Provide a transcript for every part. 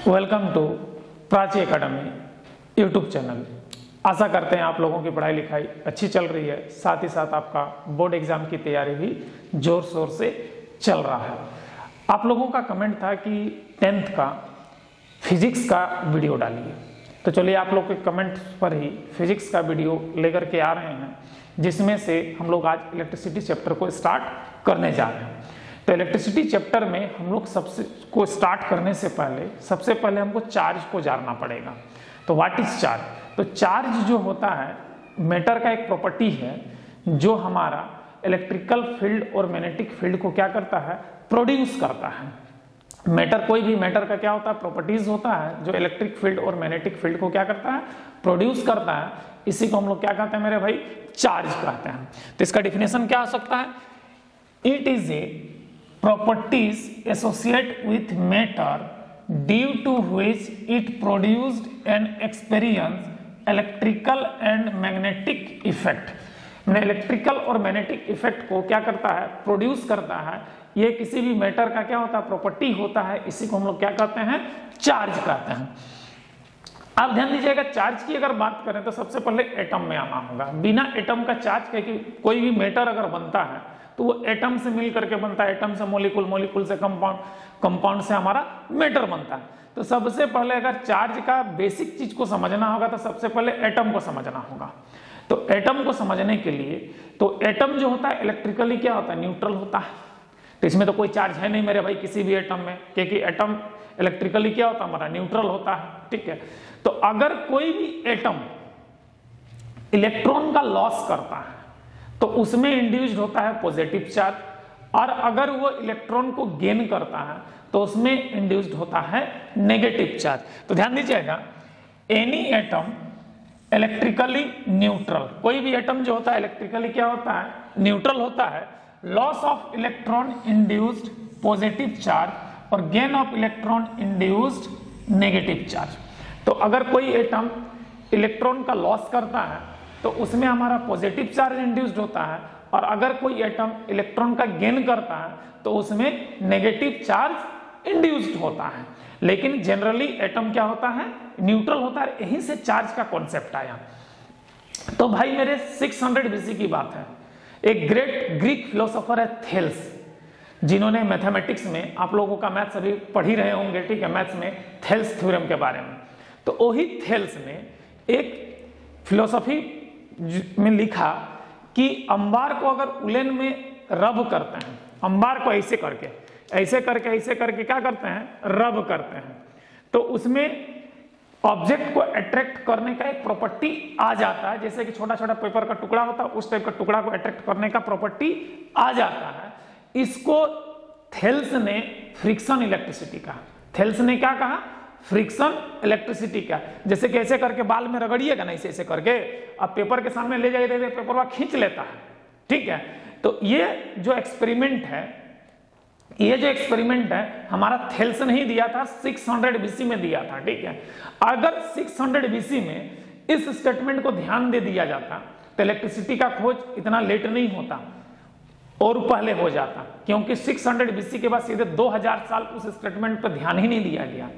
Welcome to Prachi Academy YouTube channel. आशा करते हैं आप लोगों की पढ़ाई लिखाई अच्छी चल रही है, साथ ही साथ आपका बोर्ड एग्जाम की तैयारी भी जोर शोर से चल रहा है। आप लोगों का कमेंट था कि 10th का फिजिक्स का वीडियो डालिए, तो चलिए आप लोग के कमेंट पर ही फिजिक्स का वीडियो लेकर के आ रहे हैं, जिसमें से हम लोग आज इलेक्ट्रिसिटी चैप्टर को स्टार्ट करने जा रहे हैं। तो इलेक्ट्रिसिटी चैप्टर में हम लोग स्टार्ट करने से पहले सबसे पहले हमको चार्ज को जानना पड़ेगा। तो व्हाट इज चार्ज? तो चार्ज जो होता है मैटर का एक प्रॉपर्टी है जो हमारा इलेक्ट्रिकल फील्ड और मैग्नेटिक फील्ड को क्या करता है, प्रोड्यूस करता है। मैटर, कोई भी मैटर का क्या होता है, प्रॉपर्टीज होता है जो इलेक्ट्रिक फील्ड और मैग्नेटिक फील्ड को क्या करता है, प्रोड्यूस करता है। इसी को हम लोग क्या कहते हैं मेरे भाई, चार्ज कहते हैं। तो इसका डिफिनेशन क्या हो सकता है? It is a properties associated with matter due to which it produced and experienced electrical and magnetic effect। मैंने इलेक्ट्रिकल और मैग्नेटिक इफेक्ट को क्या करता है, प्रोड्यूस करता है। ये किसी भी मैटर का क्या होता है, प्रॉपर्टी होता है। इसी को हम लोग क्या कहते हैं, चार्ज कहते हैं। आप ध्यान दीजिएगा, चार्ज की अगर बात करें तो सबसे पहले एटम में आना होगा। बिना एटम का चार्ज के कोई भी मैटर अगर बनता है तो वो एटम से मिल करके बनता है। एटम से मॉलिक्यूल, मॉलिक्यूल से कंपाउंड, कंपाउंड से हमारा मैटर बनता है। तो सबसे पहले अगर चार्ज का बेसिक चीज को समझना होगा तो सबसे पहले एटम को समझना होगा। तो एटम को समझने के लिए, तो एटम जो होता है इलेक्ट्रिकली क्या होता है, न्यूट्रल होता है। तो इसमें तो कोई चार्ज है नहीं मेरे भाई किसी भी एटम में, क्योंकि एटम इलेक्ट्रिकली क्या होता है, हमारा न्यूट्रल होता है। ठीक है, तो अगर कोई भी एटम इलेक्ट्रॉन का लॉस करता है तो उसमें इंड्यूस्ड होता है पॉजिटिव चार्ज, और अगर वो इलेक्ट्रॉन को गेन करता है तो उसमें इंड्यूस्ड होता है नेगेटिव चार्ज। तो ध्यान दीजिएगा, एनी एटम इलेक्ट्रिकली न्यूट्रल, कोई भी एटम जो होता है इलेक्ट्रिकली क्या होता है, न्यूट्रल होता है। Loss of electron induced positive charge और gain of electron induced negative charge. तो अगर कोई एटम इलेक्ट्रॉन का लॉस करता है तो उसमें हमारा पॉजिटिव चार्ज इंड्यूस्ड होता है, और अगर कोई एटम इलेक्ट्रॉन का गेन करता है तो उसमें नेगेटिव चार्ज इंड्यूस्ड होता है। लेकिन जनरली एटम क्या होता है, न्यूट्रल होता है। यहीं से चार्ज का कॉन्सेप्ट आया। तो भाई मेरे 600 BC की बात है। एक ग्रेट ग्रीक फिलोसोफर है थेल्स, जिन्होंने मैथमेटिक्स में, आप लोगों का मैथ्स अभी पढ़ ही रहे होंगे, ठीक है, मैथ्स में थेल्स थ्योरम के बारे में। तो वही थेल्स ने एक फिलोसफी में लिखा कि अंबार को अगर उलेन में रब करते हैं, अंबार को ऐसे करके ऐसे करके ऐसे करके क्या करते हैं, रब करते हैं, तो उसमें ऑब्जेक्ट को अट्रैक्ट करने का एक प्रॉपर्टी आ जाता है। जैसे कि छोटा छोटा पेपर का टुकड़ा होता है, उस टाइप का टुकड़ा को अट्रैक्ट करने का प्रॉपर्टी आ जाता है। इसको थेल्स ने फ्रिक्शन इलेक्ट्रिसिटी कहा। थेल्स ने क्या कहा, फ्रिक्शन इलेक्ट्रिसिटी का। जैसे कि ऐसे करके बाल में रगड़िएगा ना, ऐसे करके अब पेपर के सामने ले जाइए, पेपर वह खींच लेता है। ठीक है, तो ये जो एक्सपेरिमेंट है, हमारा थेल्स ने ही दिया था, 600 BC में दिया था। ठीक है, अगर 600 BC में इस स्टेटमेंट को ध्यान दे दिया जाता तो इलेक्ट्रिसिटी का खोज इतना लेट नहीं होता और पहले हो जाता, क्योंकि 600 BC के बाद सीधे 2000 साल उस स्टेटमेंट पर ध्यान ही नहीं दिया गया।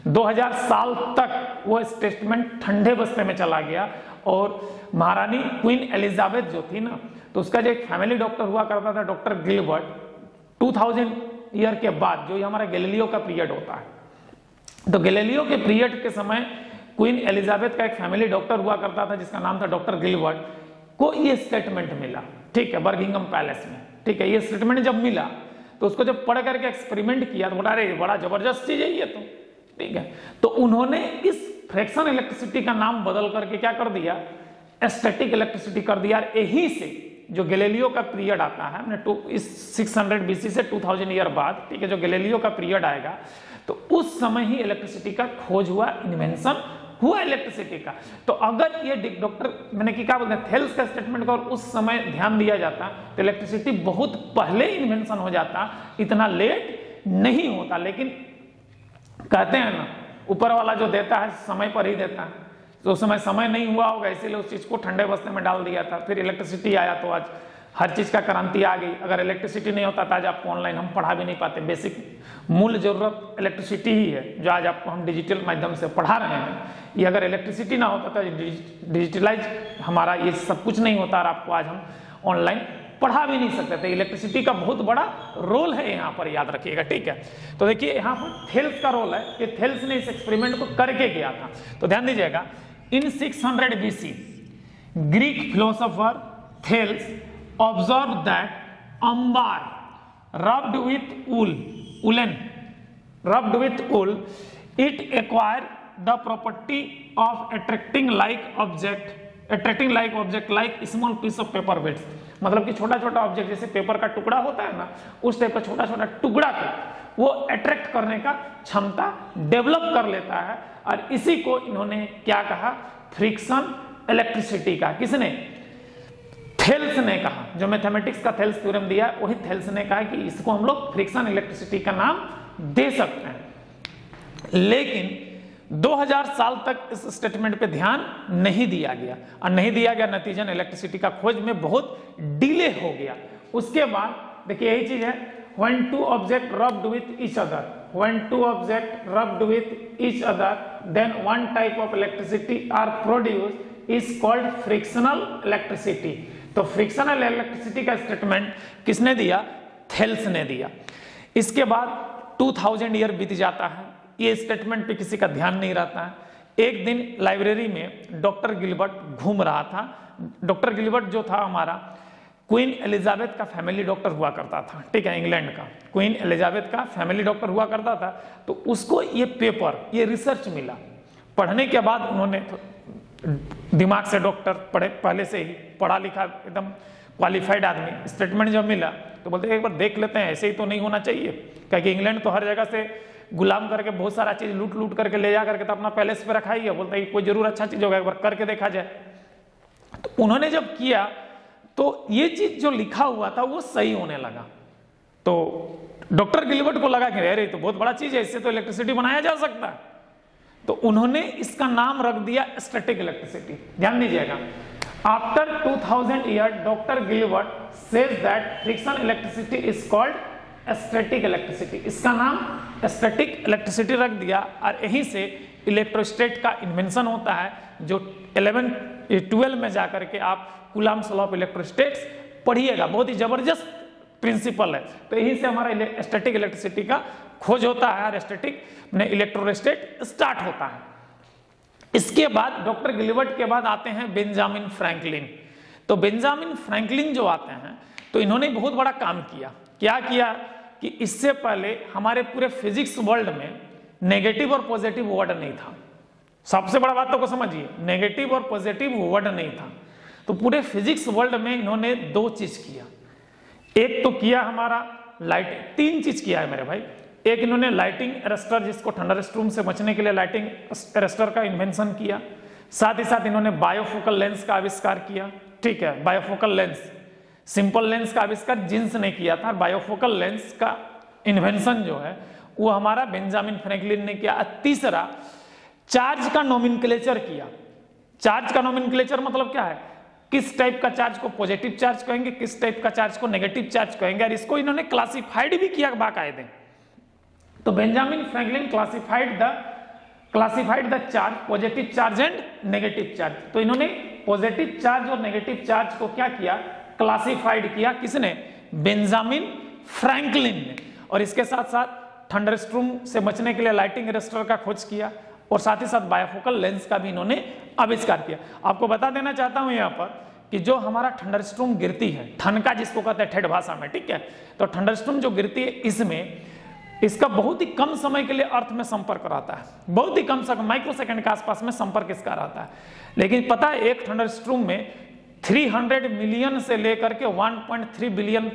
2000 साल तक वो स्टेटमेंट ठंडे बस्ते में चला गया। और महारानी क्वीन एलिजाबेथ जो थी ना, तो उसका जो एक फैमिली डॉक्टर हुआ करता था, डॉक्टर गिलबर्ट, 2000 ईयर के बाद जो हमारा गैलीलियो का पीरियड होता है, तो गैलीलियो के पीरियड के समय क्वीन एलिजाबेथ का एक फैमिली डॉक्टर हुआ करता था जिसका नाम था डॉक्टर गिलबर्ट, को ये स्टेटमेंट मिला। ठीक है, बर्मिंघम पैलेस में। ठीक है, ये स्टेटमेंट जब मिला तो उसको जब पढ़ करके एक्सपेरिमेंट किया तो बोला, अरे बड़ा जबरदस्त चीज है ये तो। ठीक है, तो उन्होंने इस फ्रैक्शन इलेक्ट्रिसिटी का नाम बदल करके क्या कर दिया, स्टैटिक इलेक्ट्रिसिटी कर दिया। यही से जो गैलीलियो का पीरियड आता है, इस 600 BC से 2000 ईयर बाद, ठीक है, जो गैलीलियो का पीरियड आएगा, तो उस समय ही इलेक्ट्रिसिटी का खोज हुआ, इन्वेंशन हुआ इलेक्ट्रिसिटी का। तो अगर ये डॉक्टर, मैंने क्या बोलते हैं, थेल्स का स्टेटमेंट का और उस समय ध्यान दिया जाता तो इलेक्ट्रिसिटी बहुत पहले इन्वेंशन हो जाता, इतना लेट नहीं होता। लेकिन कहते हैं ना, ऊपर वाला जो देता है समय पर ही देता है। तो उस समय नहीं हुआ होगा, इसीलिए उस चीज को ठंडे बस्ते में डाल दिया था। फिर इलेक्ट्रिसिटी आया तो आज हर चीज का क्रांति आ गई। अगर इलेक्ट्रिसिटी नहीं होता तो आज आपको ऑनलाइन हम पढ़ा भी नहीं पाते। बेसिक मूल जरूरत इलेक्ट्रिसिटी ही है, जो आज आपको हम डिजिटल माध्यम से पढ़ा रहे हैं। ये अगर इलेक्ट्रिसिटी ना होता तो डिजिटलाइज हमारा ये सब कुछ नहीं होता और आपको आज हम ऑनलाइन पढ़ा भी नहीं सकते थे। इलेक्ट्रिसिटी का बहुत बड़ा रोल है यहाँ पर, याद रखिएगा, ठीक है। तो देखिए यहाँ पर थेल्स का रोल है कि थेल्स ने इस एक्सपेरिमेंट को करके किया था। तो ध्यान दीजिएगा, in 600 BC Greek philosopher Thales observe that amber rubbed with wool it acquire the property of attracting like object like small piece of paper weights। मतलब कि छोटा छोटा ऑब्जेक्ट जैसे पेपर का टुकड़ा होता है ना, उस टाइप का छोटा छोटा टुकड़ा को वो अट्रैक्ट करने का क्षमता डेवलप कर लेता है। और इसी को इन्होंने क्या कहा, फ्रिक्शन इलेक्ट्रिसिटी का। किसने? थेल्स ने कहा। जो मैथमेटिक्स का थेल्स थ्योरम दिया है वही थेल्स ने कहा कि इसको हम लोग फ्रिक्शन इलेक्ट्रिसिटी का नाम दे सकते हैं। लेकिन 2000 साल तक इस स्टेटमेंट पे ध्यान नहीं दिया गया, और नहीं दिया गया नतीजन इलेक्ट्रिसिटी का खोज में बहुत डिले हो गया। उसके बाद देखिए यही चीज है, when two objects rubbed with each other, then one type of electricity are produced is called frictional electricity। तो फ्रिक्शनल इलेक्ट्रिसिटी का स्टेटमेंट किसने दिया? थेल्स ने दिया। इसके बाद 2000 ईयर बीत जाता है, ये स्टेटमेंट पे किसी का ध्यान नहीं रहता है। एक दिन लाइब्रेरी में डॉक्टर गिलबर्ट घूम रहा था। डॉक्टर गिलबर्ट जो था हमारा क्वीन एलिजाबेथ का फैमिली डॉक्टर हुआ करता था, ठीक है, इंग्लैंड का क्वीन एलिजाबेथ का फैमिली डॉक्टर हुआ करता था। तो उसको ये पेपर, ये रिसर्च मिला। पढ़ने के बाद उन्होंने दिमाग से डॉक्टर पढ़े, पहले से ही पढ़ा लिखा एकदम क्वालिफाइड आदमी, स्टेटमेंट जब मिला तो बोलते एक बार देख लेते हैं, ऐसे ही तो नहीं होना चाहिए। क्योंकि इंग्लैंड तो हर जगह से गुलाम करके बहुत सारा चीज लूट लूट करके ले जा करके तो अपना पैलेस पे रखा ही है। बोलता है कोई जरूर अच्छा चीज होगा, एक बार करके देखा जाए। तो उन्होंने जब किया तो ये चीज जो लिखा हुआ था वो सही होने लगा। तो डॉक्टर गिलबर्ट को लगा कि अरे तो बहुत बड़ा चीज है, इससे तो इलेक्ट्रिसिटी बनाया जा सकता है। तो उन्होंने इसका नाम रख दिया स्टैटिक इलेक्ट्रिसिटी। ध्यान दीजिएगा, after 2000 year doctor Gilbert says that friction electricity is called static electricity. इसका नाम स्टैटिक इलेक्ट्रिसिटी रख दिया। और यहीं से इलेक्ट्रोस्टैट का इन्वेंशन होता है, जो 12 में जाकर के आप कूलम्ब्स लॉ ऑफ इलेक्ट्रोस्टैट्स पढ़िएगा। बहुत ही जबरदस्त प्रिंसिपल है। तो यहीं से हमारा स्टैटिक इलेक्ट्रिसिटी का खोज होता है और स्टैटिक में इलेक्ट्रोस्टैट स्टार्ट होता है। इसके बाद डॉक्टर गिलबर्ट के बाद आते हैं बेंजामिन फ्रैंकलिन। तो बेंजामिन फ्रैंकलिन जो आते हैं तो इन्होंने बहुत बड़ा काम किया। क्या किया कि इससे पहले हमारे पूरे फिजिक्स वर्ल्ड में नेगेटिव और पॉजिटिव वर्ड नहीं था। सबसे बड़ा बात तो समझिए, नेगेटिव और पॉजिटिव वर्ड नहीं था। तो पूरे फिजिक्स वर्ल्ड में इन्होंने दो चीज किया। एक तो किया हमारा लाइटिंग, तीन चीज किया है मेरे भाई। एक इन्होंने लाइटिंग अरेस्टर, जिसको थंडरस्टॉर्म से बचने के लिए लाइटिंग अरेस्टर का इन्वेंशन किया। साथ ही साथ इन्होंने बायोफोकल लेंस का आविष्कार किया, ठीक है। बायोफोकल लेंस, सिंपल लेंस का आविष्कार जिन्स ने किया था। बायोफोकल लेंस का इन्वेंशन जो है वो हमारा बेंजामिन फ्रैंकलिन ने किया। तीसरा, चार्ज का नोमेनक्लेचर किया। चार्ज का नोमेनक्लेचर मतलब क्या है, किस टाइप का चार्ज को पॉजिटिव चार्ज कहेंगे, किस टाइप का चार्ज को नेगेटिव चार्ज कहेंगे। और इसको इन्होंने क्लासिफाइड भी किया बाकायदे। तो Benjamin Franklin classified the charge, positive charge and negative charge. तो इन्होंने पॉजिटिव चार्ज और नेगेटिव चार्ज को क्या किया, क्लासिफाइड किया। किसने? बेंजामिन फ्रैंकलिन ने। और इसके साथ साथ थंडरस्टॉर्म से बचने के लिए लाइटिंग अरेस्टर का खोज किया, और साथ ही साथ बायोफोकल लेंस का भी इन्होंने आविष्कार किया। आपको बता देना चाहता हूं यहां पर कि जो हमारा थंडरस्टॉर्म गिरती है, ठनका जिसको कहते हैं ठेठ भाषा में, ठीक है। तो थंडरस्टॉर्म जो गिरती है इसमें इसका बहुत ही कम समय के लिए अर्थ में संपर्क रहता है। बहुत ही कम समय, माइक्रोसेकंड के आसपास में संपर्क इसका रहता है। लेकिन पता है एक थंडरस्टॉर्म में 300 मिलियन से लेकर के 1.3 बिलियन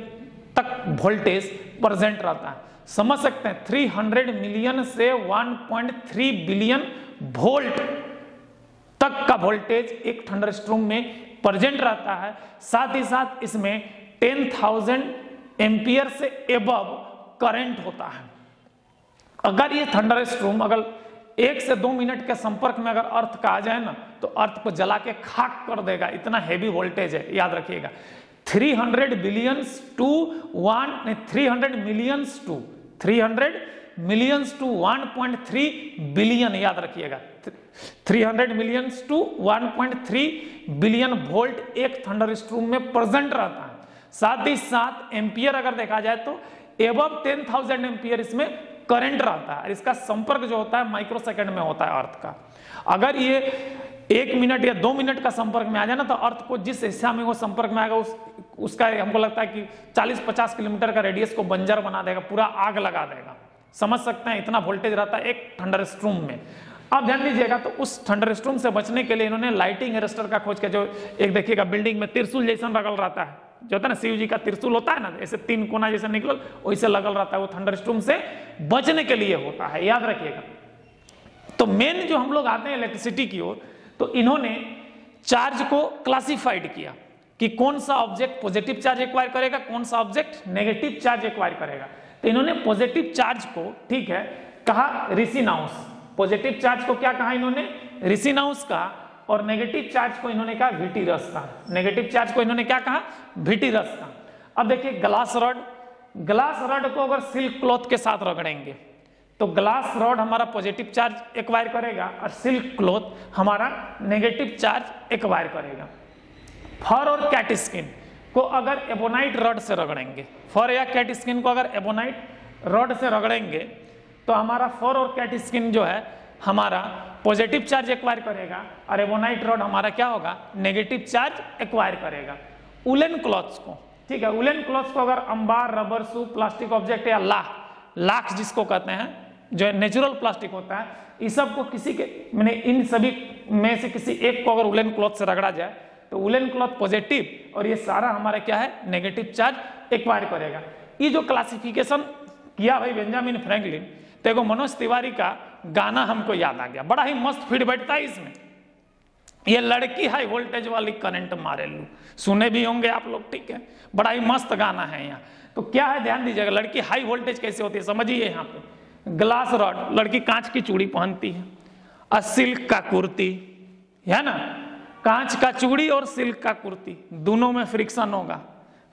तक वोल्टेज प्रेजेंट रहता है। समझ सकते हैं, 300 मिलियन से 1.3 बिलियन वोल्ट तक का वोल्टेज एक थंडरस्टॉर्म में प्रेजेंट रहता है। साथ ही साथ इसमें 10,000 एम्पियर से एबव करंट होता है। अगर ये थंडरस्टॉर्म अगर 1 से 2 मिनट के संपर्क में अगर अर्थ का आ जाए ना, तो अर्थ को जला के खाक कर देगा। इतना हेवी वोल्टेज है, याद रखिएगा। 300 billions to 300 millions to 300 millions to 1.3 billion, याद रखिएगा 300 मिलियंस टू 1.3 बिलियन वोल्ट एक थंडरस्टॉर्म में प्रेजेंट रहता है। साथ ही साथ एम्पियर अगर देखा जाए तो एबव 10,000 एम्पियर इसमें करंट रहता है। इसका संपर्क जो होता है माइक्रो सेकंड में होता है अर्थ का। अगर ये 1 मिनट या 2 मिनट का संपर्क में आ जाए ना तो अर्थ को जिस हिस्सा में वो संपर्क में आएगा उसका हमको लगता है कि 40-50 किलोमीटर का रेडियस को बंजर बना देगा, पूरा आग लगा देगा। समझ सकते हैं इतना वोल्टेज रहता है एक थंडरस्टॉर्म में। अब ध्यान दीजिएगा, तो उस थंडरस्टॉर्म से बचने के लिए इन्होंने लाइटिंग अरेस्टर का खोज किया। जो एक देखिएगा बिल्डिंग में त्रिशूल जैसा लगल रहता है, जो होता है ना शिव जी का त्रिशूल होता है ना, ऐसे 3 कोना जैसे निकल वैसे लगल रहता है, वो थंडरस्टॉर्म से बचने के लिए होता है, याद रखिएगा। तो मेन जो हम लोग आते हैं इलेक्ट्रिसिटी की ओर, तो इन्होंने चार्ज को क्लासिफाइड किया कि कौन सा ऑब्जेक्ट पॉजिटिव चार्ज एक्वायर करेगा, कौन सा ऑब्जेक्ट नेगेटिव चार्ज एक्वायर करेगा। तो इन्होंने पॉजिटिव चार्ज को, ठीक है, कहा रिसिनाउस। पॉजिटिव चार्ज को क्या कहा इन्होंने, रिसिनाउस का, और नेगेटिव चार्ज को इन्होंने कहा विटिरस का। नेगेटिव चार्ज को इन्होंने क्या कहा, विटिरस का। अब देखिए ग्लास रॉड, ग्लास रॉड को अगर सिल्क क्लॉथ के साथ रगड़ेंगे तो ग्लास रॉड हमारा पॉजिटिव चार्ज एक्वायर करेगा और सिल्क क्लॉथ हमारा नेगेटिव चार्ज एक्वायर करेगा। फर और कैट स्किन को अगर एबोनाइट रॉड से रगड़ेंगे, फर या कैट स्किन को अगर एबोनाइट रॉड से रगड़ेंगे तो हमारा फर और कैट स्किन जो है हमारा पॉजिटिव चार्ज एक्वायर करेगा और एबोनाइट रॉड हमारा क्या होगा, नेगेटिव चार्ज एक्वायर करेगा। उलेन क्लॉथ्स को, ठीक है, उलेन क्लॉथ्स को अगर अंबार, रबर, सूप, प्लास्टिक ऑब्जेक्ट या लाख जिसको कहते हैं, जो नेचुरल प्लास्टिक होता है, इस सब को किसी के मैंने इन सभी में से किसी एक को अगर उलेन क्लॉथ से रगड़ा जाए तो उलेन क्लॉथ पॉजिटिव और ये सारा हमारा क्या है, नेगेटिव चार्ज एक्वायर करेगा। ये जो क्लासिफिकेशन किया भाई बेंजामिन फ्रैंकलिन, तो एगो मनोज तिवारी का गाना हमको याद आ गया, बड़ा ही मस्त फीड बैठता है इसमें। ये लड़की हाई वोल्टेज वाली करंट मारे लू, सुने भी होंगे आप लोग, ठीक है, बड़ा ही मस्त गाना है यहाँ। तो क्या है ध्यान दीजिएगा, लड़की हाई वोल्टेज कैसे होती है समझिए। यहाँ पे ग्लास रॉड, लड़की कांच की चूड़ी पहनती है और सिल्क का कुर्ती, है ना, कांच का चूड़ी और सिल्क का कुर्ती दोनों में फ्रिक्शन होगा।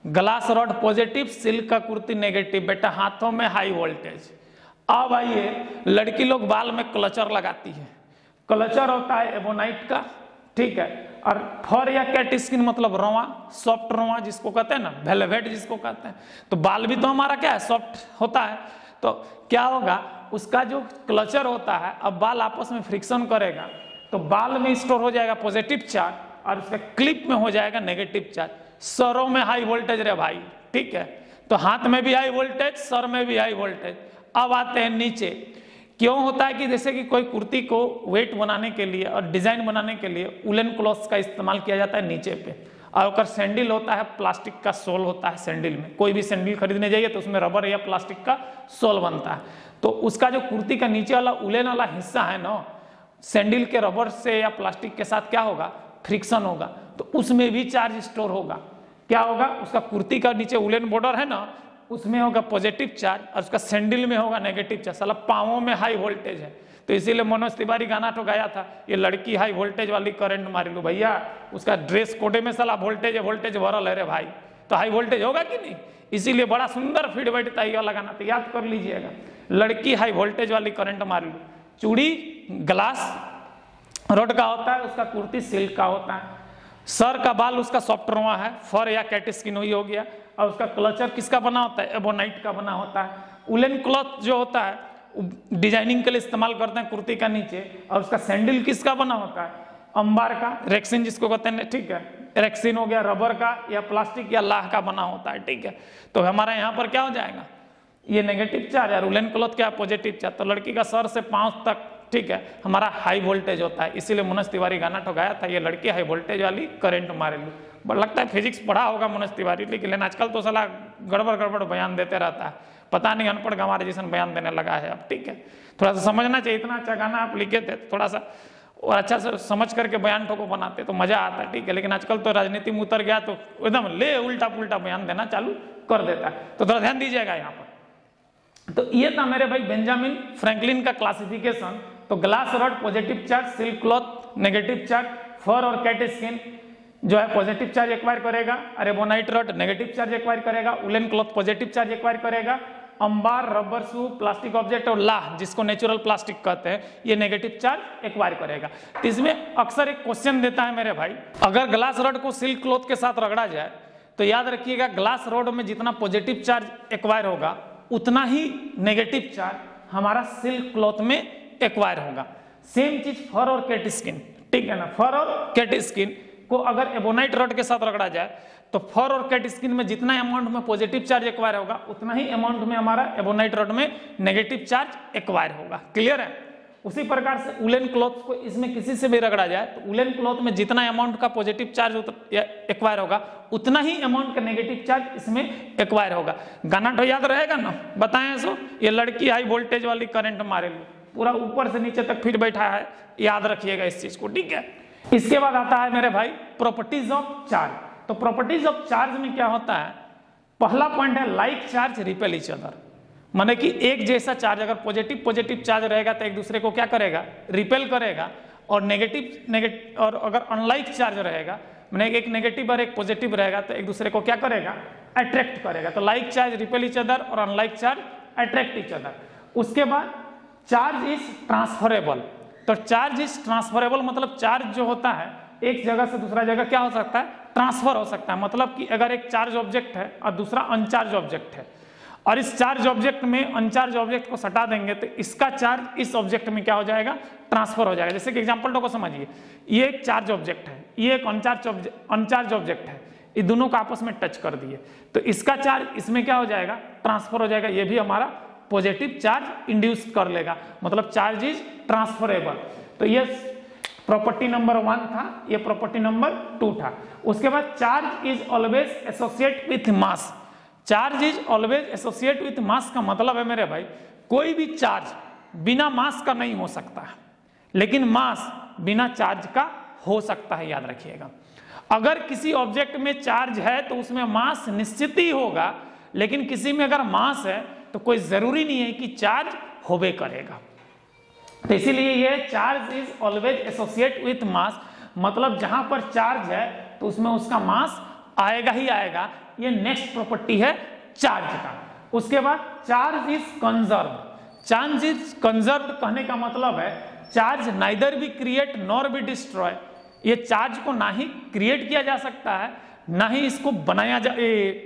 ग्लास रॉड पॉजिटिव, सिल्क का कुर्ती नेगेटिव, बेटा हाथों में हाई वोल्टेज। अब आइए, लड़की लोग बाल में क्लचर लगाती है, क्लचर होता है एबोनाइट का, ठीक है, और फर या कैट स्किन मतलब रवा, सॉफ्ट रवा जिसको कहते हैं ना, वेलवेट जिसको कहते हैं। तो बाल भी तो हमारा क्या है, सॉफ्ट होता है। तो क्या होगा, उसका जो क्लचर होता है, अब बाल आपस में फ्रिक्शन करेगा तो बाल में स्टोर हो जाएगा पॉजिटिव चार्ज और उसका क्लिप में हो जाएगा नेगेटिव चार्ज। सरों में हाई वोल्टेज रे भाई, ठीक है, तो हाथ में भी हाई वोल्टेज, सर में भी हाई वोल्टेज। अब आते हैं नीचे, क्यों होता है कि जैसे कि कोई कुर्ती को वेट बनाने के लिए और डिजाइन बनाने के लिए उलन क्लॉथ्स का इस्तेमाल किया जाता है नीचे पे, और सैंडल होता है, प्लास्टिक का सोल होता है सैंडल में। कोई भी सैंडल खरीदने जाइए तो उसमें रबर या प्लास्टिक का सोल बनता है। तो उसका जो कुर्ती का नीचे वाला उलन वाला हिस्सा है ना, सैंडल के रबर से या प्लास्टिक के साथ क्या होगा, फ्रिक्शन होगा, तो उसमें भी चार्ज स्टोर होगा। क्या होगा, उसका कुर्ती का नीचे उलन बॉर्डर है ना, उसमें होगा पॉजिटिव चार्ज और उसका सैंडल में होगा नेगेटिव चार्ज। साला पाँवों में हाई वोल्टेज है। तो इसीलिए मनोज तिवारी गाना तो गाया था, ये लड़की हाई वोल्टेज वाली करंट मारी लो भैया, उसका ड्रेस कोडे में साला वोल्टेज वोल्टेज भरल है रे भाई, तो हाई वोल्टेज होगा कि नहीं। इसीलिए बड़ा सुंदर फीड बैठता है ये वाला गाना, तो याद कर लीजिएगा, लड़की हाई वोल्टेज वाली करंट मारी लो। चूड़ी ग्लास रॉड का होता है, उसका कुर्ती सिल्क का होता है, सर का बाल उसका सॉफ्ट रवा है, फर या कैट स्किन ही हो गया, और उसका क्लचर किसका बना होता है, एबोनाइट का बना होता है। उलन क्लॉथ जो होता है डिजाइनिंग के लिए इस्तेमाल करते हैं कुर्ती का नीचे, और उसका सैंडल किसका बना होता है, अंबार का, रेक्सिन जिसको कहते हैं, ठीक है, रेक्सिन हो गया, रबर का या प्लास्टिक या लाह का बना होता है, ठीक है। तो हमारा यहाँ पर क्या हो जाएगा, ये नेगेटिव चार्ज और उलन क्लॉथ क्या पॉजिटिव चार्ज। तो लड़की का सर से पांव तक, ठीक है, हमारा हाई वोल्टेज होता है। इसीलिए मनोज तिवारी गाना तो गाया था, ये लड़की हाई वोल्टेज वाली करंट मारे लू। बड़ा लगता है फिजिक्स पढ़ा होगा मनोज तिवारी, लेकिन आजकल तो साला गड़बड़ बयान देते रहता है, पता नहीं अनपढ़ गंवार जैसा बयान देने लगा है अब, ठीक है। थोड़ा सा समझना चाहिए, इतना अच्छा गाना आप लिखे थे, थोड़ा सा और अच्छा से समझ करके बयान ठोको बनाते तो मजा आता है, ठीक है। लेकिन आजकल तो राजनीति में उतर गया तो एकदम ले उल्टा पुल्टा बयान देना चालू कर देता है। तो थोड़ा ध्यान दीजिएगा यहाँ पर। तो ये था मेरे भाई बेंजामिन फ्रैंकलिन का क्लासिफिकेशन। तो glass rod positive charge, silk cloth negative charge, fur और कैट स्किन जो है पॉजिटिव चार्ज एक्वायर करेगा, ebonite rod negative charge acquire करेगा, woollen cloth positive charge acquire करेगा, अंबार, रबर, शू, प्लास्टिक ऑब्जेक्ट और लाह जिसको नेचुरल प्लास्टिक कहते हैं ये नेगेटिव चार्ज एक्वायर करेगा। तो इसमें अक्सर एक क्वेश्चन देता है मेरे भाई, अगर ग्लास रॉड को सिल्क क्लॉथ के साथ रगड़ा जाए तो याद रखिएगा ग्लास रॉड में जितना पॉजिटिव चार्ज एक्वायर होगा उतना ही नेगेटिव चार्ज हमारा सिल्क क्लॉथ में एक्वायर होगा। सेम चीज फर और कैट स्किन, ठीक है ना, फर और कैट स्किन को अगर एबोनाइट रॉड के साथ रगड़ा जाए तो फर और कैट स्किन में जितना अमाउंट में पॉजिटिव चार्ज एक्वायर होगा उतना ही अमाउंट में हमारा एबोनाइट रॉड में नेगेटिव चार्ज एक्वायर होगा। क्लियर है? उसी प्रकार से उलन क्लॉथ को इसमें किसी से भी रगड़ा जाए तो उलन क्लॉथ में जितना अमाउंट का पॉजिटिव चार्ज एक्वायर होगा उतना ही अमाउंट का नेगेटिव चार्ज इसमें एक्वायर होगा। गाना तो याद रहेगा ना, बताएं सो। ये लड़की हाई वोल्टेज वाली करंट मारे पूरा ऊपर से नीचे तक फिट बैठा है, याद रखिएगा इस चीज को, ठीक है। इसके बाद आता है मेरे भाई प्रॉपर्टीज ऑफ चार्ज। तो प्रॉपर्टीज ऑफ चार्ज में क्या होता है, पहला पॉइंट है like charge repel each other, माने कि एक जैसा चार्ज अगर पॉजिटिव चार्ज रहेगा तो एक दूसरे को क्या करेगा, रिपेल करेगा, और नेगेटिव और अगर अनलाइक चार्ज रहेगा माने एक नेगेटिव और एक पॉजिटिव रहेगा तो एक दूसरे को क्या करेगा, अट्रैक्ट करेगा। तो like charge repel each other और unlike charge attract each other. उसके बाद चार्ज इज ट्रांसफरेबल। तो चार्ज इज ट्रांसफरेबल मतलब चार्ज जो होता है एक जगह से दूसरा जगह क्या हो सकता है, ट्रांसफर हो सकता है। मतलब कि अगर एक चार्ज ऑब्जेक्ट है और दूसरा अनचार्ज ऑब्जेक्ट है और इस चार्ज ऑब्जेक्ट में अनचार्ज ऑब्जेक्ट को सटा देंगे तो इसका चार्ज इस ऑब्जेक्ट में क्या हो जाएगा, ट्रांसफर हो जाएगा। जैसे कि एग्जांपल को समझिए, ये एक चार्ज ऑब्जेक्ट है, ये एक अनचार्ज ऑब्जेक्ट है, ये दोनों को आपस में टच कर दिए तो इसका चार्ज इसमें क्या हो जाएगा, ट्रांसफर हो जाएगा। ये भी हमारा पॉजिटिव चार्ज इंड्यूस कर लेगा, मतलब चार्ज इज ट्रांसफरेबल। तो ये प्रॉपर्टी नंबर 1 था, ये प्रॉपर्टी नंबर 2 था। उसके बाद charge is always associate with mass. Charge is always associate with mass का मतलब है मेरे भाई कोई भी चार्ज बिना मास का नहीं हो सकता है, लेकिन मास बिना चार्ज का हो सकता है, याद रखिएगा। अगर किसी ऑब्जेक्ट में चार्ज है तो उसमें मास निश्चित ही होगा, लेकिन किसी में अगर मास है तो कोई जरूरी नहीं है कि चार्ज होबे करेगा। तो इसीलिए ये charge is always associate with mass, मतलब जहां पर चार्ज है तो उसमें उसका मास आएगा ही आएगा। ये नेक्स्ट प्रॉपर्टी है चार्ज का। उसके बाद charge is conserve. Charge is conserve कहने का मतलब है charge neither be create nor be destroy. ये चार्ज को ना ही क्रिएट किया जा सकता है ना ही इसको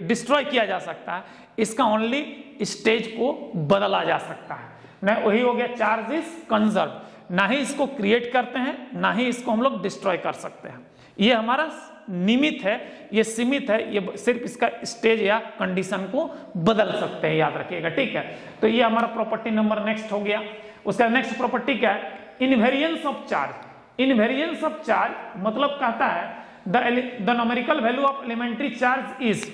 डिस्ट्रॉय किया जा सकता है, इसका ओनली स्टेज को बदला जा सकता है। ना वही हो गया चार्ज इज कंजर्व, ना ही इसको क्रिएट करते हैं ना ही इसको हम लोग डिस्ट्रॉय कर सकते हैं। ये हमारा निमित है, ये सीमित है, ये सिर्फ इसका स्टेज या कंडीशन को बदल सकते हैं, याद रखिएगा, ठीक है। तो ये हमारा प्रॉपर्टी नंबर नेक्स्ट हो गया। उसका नेक्स्ट प्रॉपर्टी क्या है, invariance of charge. Invariance of charge मतलब कहता है the numerical value of elementary charge is,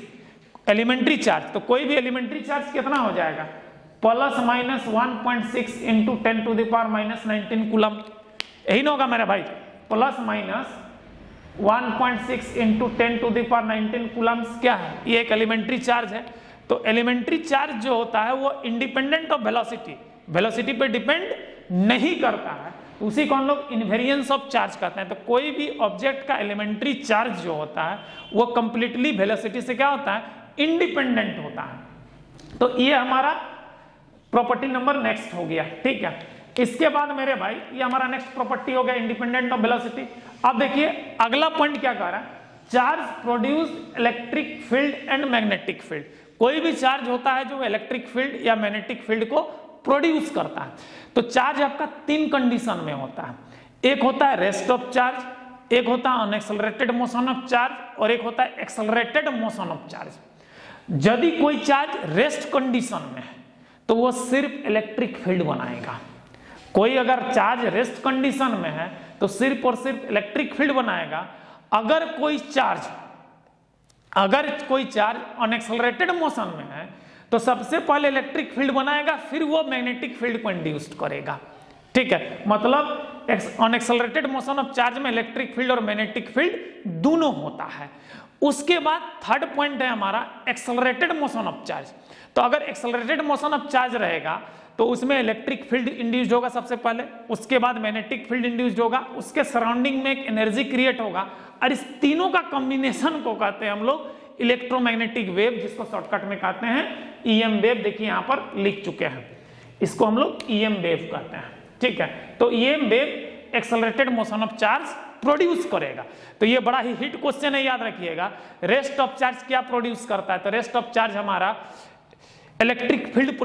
elementary charge तो कोई भी एलिमेंट्री चार्ज कितना हो जाएगा, plus minus 1.6 into 10 to the power minus 19 coulomb. यही ना होगा मेरे भाई, plus minus 1.6 into 10 to the power 19 coulombs क्या है, ये एक एलिमेंट्री चार्ज है। तो एलिमेंट्री चार्ज जो होता है वो इंडिपेंडेंट ऑफ वेलोसिटी, वेलोसिटी पे डिपेंड नहीं करता है, उसी को हम लोग इनवेरिएंस ऑफ चार्ज कहते हैं। तो कोई भी ऑब्जेक्ट का एलिमेंट्री चार्ज जो होता है वो कंप्लीटली वेलोसिटी से क्या होता है, इंडिपेंडेंट होता है। तो ये हमारा प्रॉपर्टी नंबर नेक्स्ट हो गया, ठीक है। इसके बाद मेरे भाई ये हमारा नेक्स्ट प्रॉपर्टी हो गया इंडिपेंडेंट ऑफ वेलोसिटी। अब देखिए अगला पॉइंट क्या कह रहा है, charge produce electric field and magnetic field. कोई भी चार्ज होता है जो इलेक्ट्रिक फील्ड या मैग्नेटिक फील्ड को प्रोड्यूस करता है। तो चार्ज आपका 3 कंडीशन में होता है, एक होता है रेस्ट ऑफ चार्ज, एक होता है अनएक्सेलरेटेड मोशन ऑफ चार्ज और एक होता है एक्सेलरेटेड मोशन ऑफ चार्ज। यदि कोई चार्ज रेस्ट कंडीशन में है तो वो सिर्फ इलेक्ट्रिक फील्ड बनाएगा। कोई अगर चार्ज रेस्ट कंडीशन में है तो सिर्फ और सिर्फ इलेक्ट्रिक फील्ड बनाएगा। अगर कोई चार्ज अनएक्सेलरेटेड मोशन में है तो सबसे पहले इलेक्ट्रिक फील्ड बनाएगा, फिर वो मैग्नेटिक फील्ड को इंड्यूस करेगा, ठीक है। मतलब अनएक्सेलरेटेड मोशन ऑफ चार्ज में इलेक्ट्रिक फील्ड और मैग्नेटिक फील्ड दोनों होता है। उसके बाद थर्ड पॉइंट है हमारा एक्सेलरेटेड मोशन ऑफ चार्ज। तो अगर एक्सेलरेटेड मोशन ऑफ चार्ज रहेगा तो उसमें इलेक्ट्रिक फील्ड इंड्यूस्ड होगा सबसे पहले, उसके बाद मैग्नेटिक फील्ड इंड्यूस्ड होगा, उसके सराउंडिंग में एक एनर्जी क्रिएट होगा, और इस तीनों का कॉम्बिनेशन को कहते हैं हम लोग इलेक्ट्रोमैग्नेटिक वेव, जिसको शॉर्टकट में कहते हैं ईएम वेव। देखिए यहां पर लिख चुके हैं, इसको हम लोग ईएम वेव कहते हैं, ठीक है। तो EM wave accelerated motion of charge produce करेगा। तो ये बड़ा ही हिट क्वेश्चन है, याद रखिएगा। रेस्ट ऑफ चार्ज क्या प्रोड्यूस करता है? तो रेस्ट ऑफ चार्ज हमारा इलेक्ट्रिक फील्ड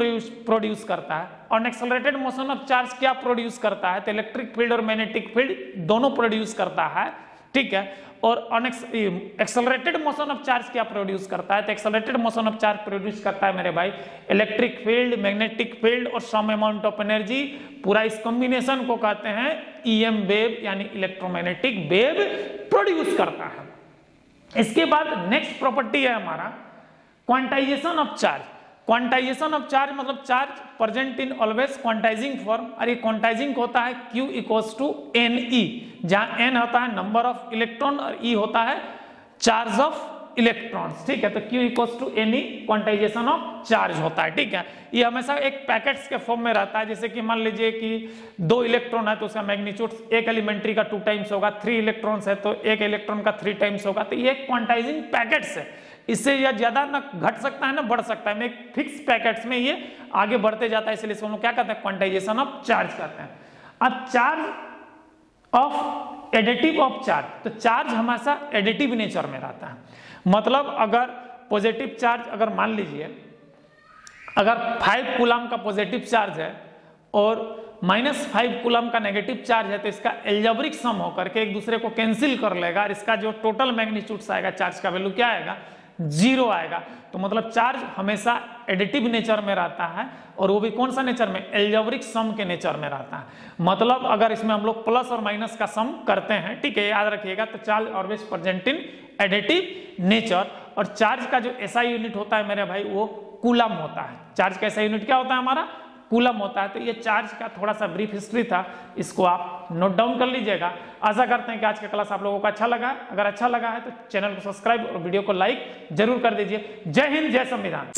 प्रोड्यूस करता है। और एक्सेलरेटेड मोशन ऑफ चार्ज क्या प्रोड्यूस करता है? तो इलेक्ट्रिक फील्ड और मैग्नेटिक फील्ड दोनों प्रोड्यूस करता है, ठीक है। और एक्सेलरेटेड मोशन ऑफ चार्ज क्या प्रोड्यूस करता है? तो accelerated motion of charge produce करता है मेरे भाई इलेक्ट्रिक फील्ड, मैग्नेटिक फील्ड और सम अमाउंट ऑफ एनर्जी। पूरा इस कॉम्बिनेशन को कहते हैं ईएम वेव, यानी इलेक्ट्रोमैग्नेटिक वेव प्रोड्यूस करता है। इसके बाद नेक्स्ट प्रॉपर्टी है हमारा quantization of charge. Quantization of charge मतलब charge present in always quantizing form, और ये क्वांटाइजिंग होता है Q इक्वल्स टू NE, जहां N होता है नंबर ऑफ इलेक्ट्रॉन और E होता है चार्ज ऑफ इलेक्ट्रॉन्स, ठीक है। तो Q equals to NE quantization of charge होता है, ठीक है। ये हमेशा एक पैकेट्स के फॉर्म में रहता है। जैसे कि मान लीजिए कि 2 इलेक्ट्रॉन है तो उसका मैग्नीट्यूड एक एलिमेंट्री का 2 टाइम्स होगा, 3 इलेक्ट्रॉन्स है तो एक इलेक्ट्रॉन का 3 टाइम्स होगा। तो ये क्वांटाइजिंग पैकेट्स है, इससे या ज्यादा ना घट सकता है ना बढ़ सकता है, में फिक्स पैकेट्स में ये आगे बढ़ते जाता है, इसलिए हम लोग क्या कहते हैं क्वांटाइजेशन ऑफ चार्ज करते हैं। अब charge of additive of charge, तो चार्ज हमेशा एडिटिव नेचर में रहता है। मतलब अगर पॉजिटिव चार्ज, अगर मान लीजिए अगर 5 कूलम का पॉजिटिव चार्ज है और -5 कूलम का नेगेटिव चार्ज है, तो इसका एल्जेब्रिक सम होकर के एक दूसरे को कैंसिल कर लेगा, और इसका जो टोटल मैग्नीट्यूड आएगा चार्ज का वैल्यू क्या आएगा? 0 आएगा। तो मतलब चार्ज हमेशा एडिटिव नेचर में रहता है, और वो भी कौन सा नेचर में? एल्जेब्रिक सम के नेचर में रहता है। मतलब अगर इसमें हम लोग प्लस और माइनस का सम करते हैं, ठीक है, याद रखिएगा। तो charge always present in additive nature. और चार्ज का जो ऐसा यूनिट होता है मेरे भाई वो कूलम होता है। चार्ज का ऐसा यूनिट क्या होता है हमारा? कूलम होता है। तो ये चार्ज का थोड़ा सा ब्रीफ हिस्ट्री था, इसको आप नोट डाउन कर लीजिएगा। आशा करते हैं कि आज का क्लास आप लोगों को अच्छा लगा। अगर अच्छा लगा है तो चैनल को सब्सक्राइब और वीडियो को लाइक जरूर कर दीजिए। जय हिंद, जय संविधान।